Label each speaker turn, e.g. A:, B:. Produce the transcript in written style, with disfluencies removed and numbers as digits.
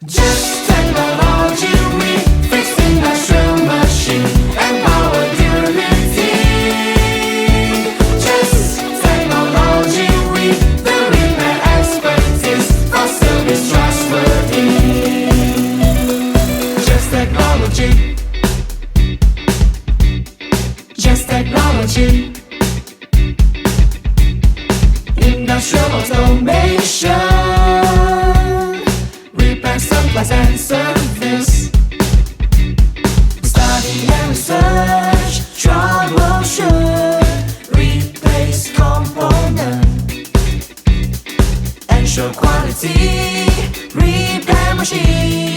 A: Just technology, we fix industrial machine and power durability. Just technology, we the repair expertise for service trustworthy. Just technology. Just technology. Industrial automation, repair, supplies and service. Study and research, troubleshoot, replace component, ensure quality, repair machine.